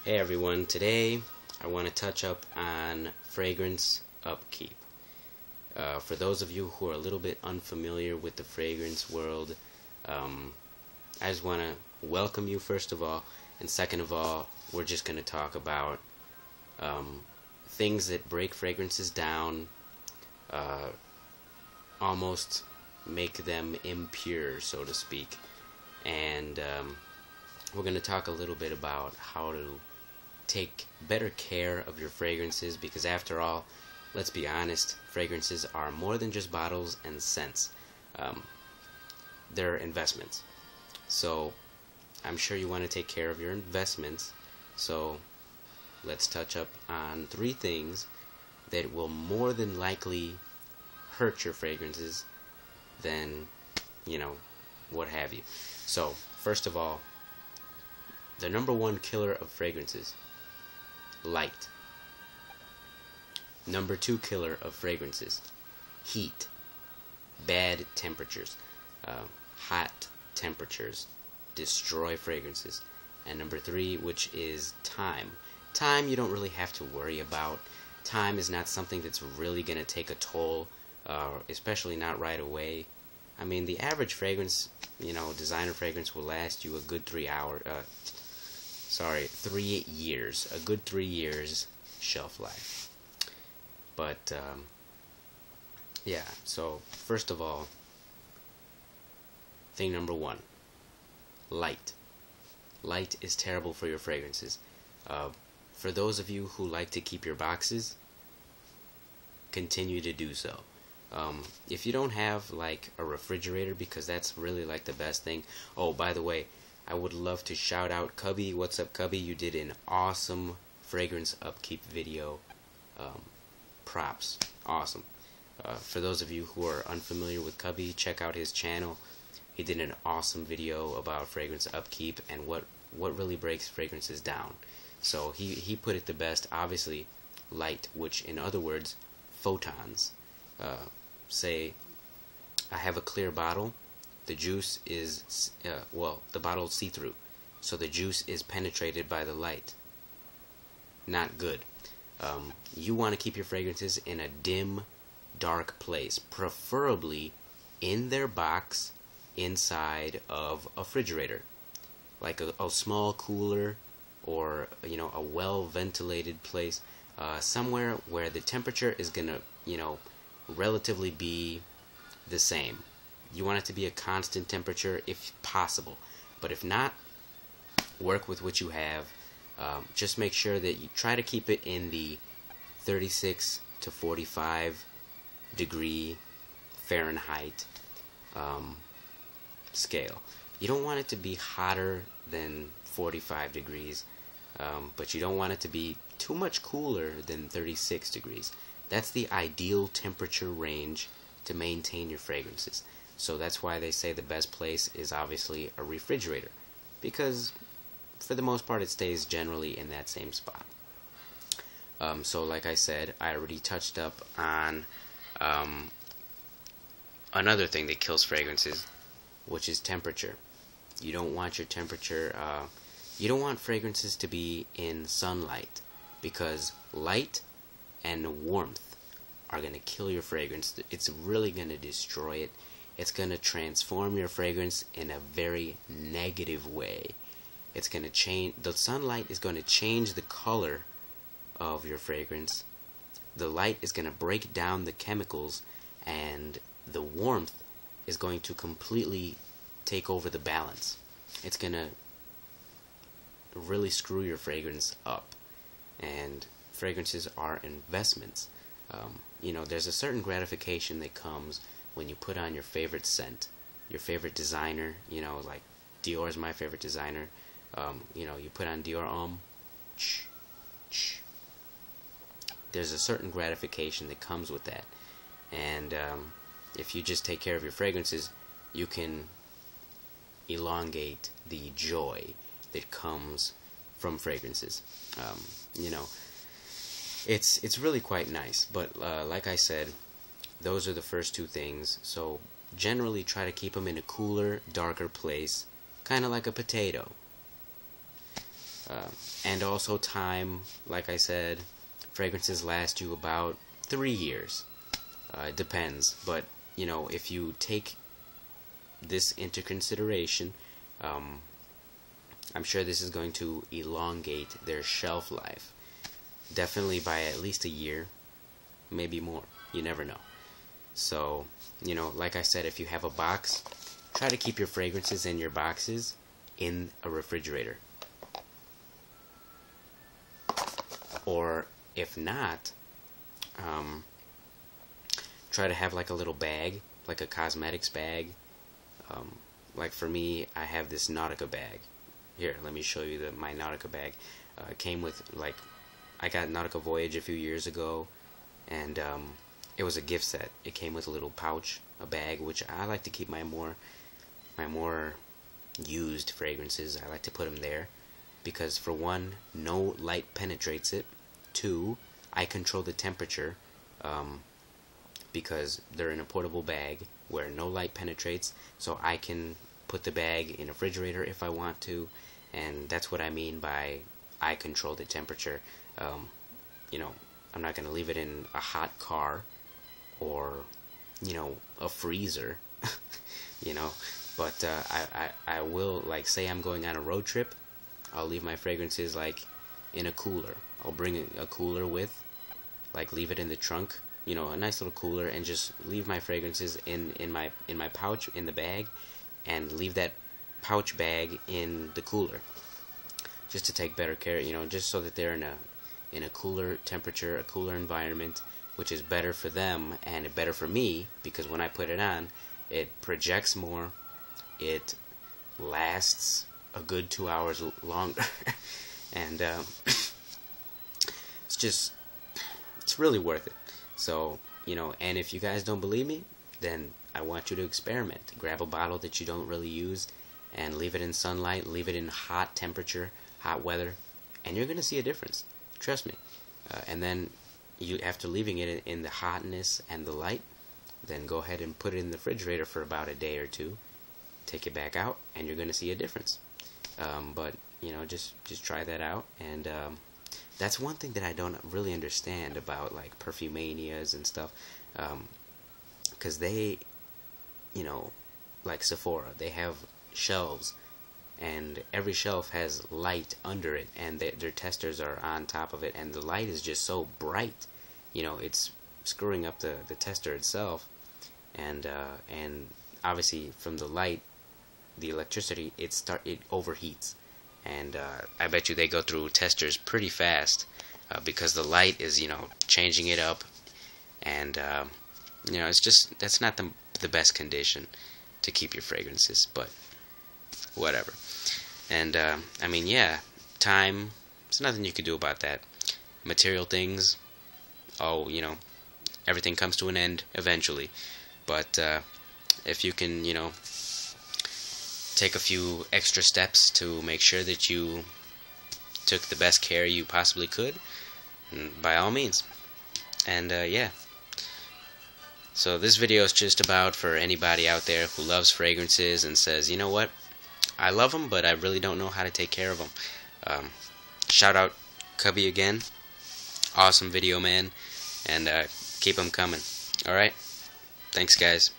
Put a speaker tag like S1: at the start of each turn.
S1: Hey everyone, today I want to touch up on fragrance upkeep. For those of you who are a little bit unfamiliar with the fragrance world, I just want to welcome you first of all, and second of all, we're just going to talk about things that break fragrances down, almost make them impure, so to speak, and we're going to talk a little bit about how to take better care of your fragrances, because after all, let's be honest, fragrances are more than just bottles and scents. They're investments. So I'm sure you want to take care of your investments. So let's touch up on 3 things that will more than likely hurt your fragrances than, what have you. So first of all, the number 1 killer of fragrances: light. Number 2 killer of fragrances: heat. Bad temperatures. Hot temperatures destroy fragrances. And number 3, which is time. Time you don't really have to worry about. Time is not something that's really going to take a toll, especially not right away. I mean, the average fragrance, designer fragrance will last you a good 3 years. A good 3 years shelf life. But, yeah, so first of all, thing number 1, light. Light is terrible for your fragrances. For those of you who like to keep your boxes, continue to do so. If you don't have like a refrigerator, because that's really like the best thing. Oh, by the way, I would love to shout out Cubby. What's up, Cubby? You did an awesome fragrance upkeep video. Props. Awesome. For those of you who are unfamiliar with Cubby, check out his channel. He did an awesome video about fragrance upkeep and what really breaks fragrances down. So he put it the best. Obviously, light, which in other words, photons. Say I have a clear bottle. The juice is, the bottle is see-through, so the juice is penetrated by the light. Not good. You want to keep your fragrances in a dim, dark place, preferably in their box inside of a refrigerator, like a small cooler, or a well-ventilated place, somewhere where the temperature is gonna relatively be the same. You want it to be a constant temperature if possible, but if not, work with what you have. Just make sure that you try to keep it in the 36 to 45 degree Fahrenheit scale. You don't want it to be hotter than 45 degrees, but you don't want it to be too much cooler than 36 degrees. That's the ideal temperature range to maintain your fragrances. So that's why they say the best place is obviously a refrigerator, because for the most part it stays generally in that same spot. So like I said, I already touched up on another thing that kills fragrances, which is temperature. You don't want your temperature, you don't want fragrances to be in sunlight, because light and warmth are going to kill your fragrance. It's really going to destroy it. It's going to transform your fragrance in a very negative way. It's going to change, the sunlight is going to change the color of your fragrance. The light is going to break down the chemicals, and the warmth is going to completely take over the balance. It's going to really screw your fragrance up. And fragrances are investments. There's a certain gratification that comes when you put on your favorite scent, your favorite designer. Like Dior is my favorite designer. You put on Dior there's a certain gratification that comes with that. And if you just take care of your fragrances, you can elongate the joy that comes from fragrances. It's really quite nice. But like I said, those are the first 2 things. So generally try to keep them in a cooler, darker place, kind of like a potato. And also time, like I said, fragrances last you about 3 years. It depends, but you know, if you take this into consideration, I'm sure this is going to elongate their shelf life. Definitely by at least a year, maybe more. You never know. So, you know, like I said, if you have a box, try to keep your fragrances in your boxes in a refrigerator. Or if not, try to have like a little bag, like a cosmetics bag. Like for me, I have this Nautica bag. Here, let me show you my Nautica bag. It came with, like, I got Nautica Voyage a few years ago, and it was a gift set. It came with a little pouch, a bag, which I like to keep my more used fragrances. I like to put them there because, for one, no light penetrates it. Two, I control the temperature because they're in a portable bag where no light penetrates, so I can put the bag in a refrigerator if I want to, and that's what I mean by I control the temperature. You know, I'm not going to leave it in a hot car or, you know, a freezer, you know, but I will, like, say I'm going on a road trip, I'll leave my fragrances, like, in a cooler. I'll bring a cooler with, like, leave it in the trunk, you know, a nice little cooler, and just leave my fragrances in my pouch, in the bag, and leave that pouch bag in the cooler, just to take better care, you know, just so that they're in a cooler temperature, a cooler environment, which is better for them and better for me, because when I put it on, it projects more, it lasts a good 2 hours longer, and it's really worth it. So, you know, and if you guys don't believe me, then I want you to experiment. Grab a bottle that you don't really use and leave it in sunlight, leave it in hot temperature, hot weather, and you're going to see a difference. Trust me. And then, after leaving it in the hotness and the light, then go ahead and put it in the refrigerator for about a day or two. Take it back out, and you're going to see a difference. But, you know, just try that out. And that's one thing that I don't really understand about, like, perfumanias and stuff. Because they, you know, like Sephora, they have shelves, and every shelf has light under it, and their testers are on top of it, and the light is just so bright, you know, it's screwing up the tester itself, and obviously from the light, the electricity, it overheats, and I bet you they go through testers pretty fast, because the light is, you know, changing it up, and you know, that's not the best condition to keep your fragrances, but whatever. And I mean, yeah, time, there's nothing you could do about that. Material things, you know, everything comes to an end eventually. But if you can, you know, take a few extra steps to make sure that you took the best care you possibly could, by all means. And yeah. So this video is just about for anybody out there who loves fragrances and says, you know what, I love them, but I really don't know how to take care of them. Shout out Cubby again. Awesome video, man. And keep them coming. Alright? Thanks, guys.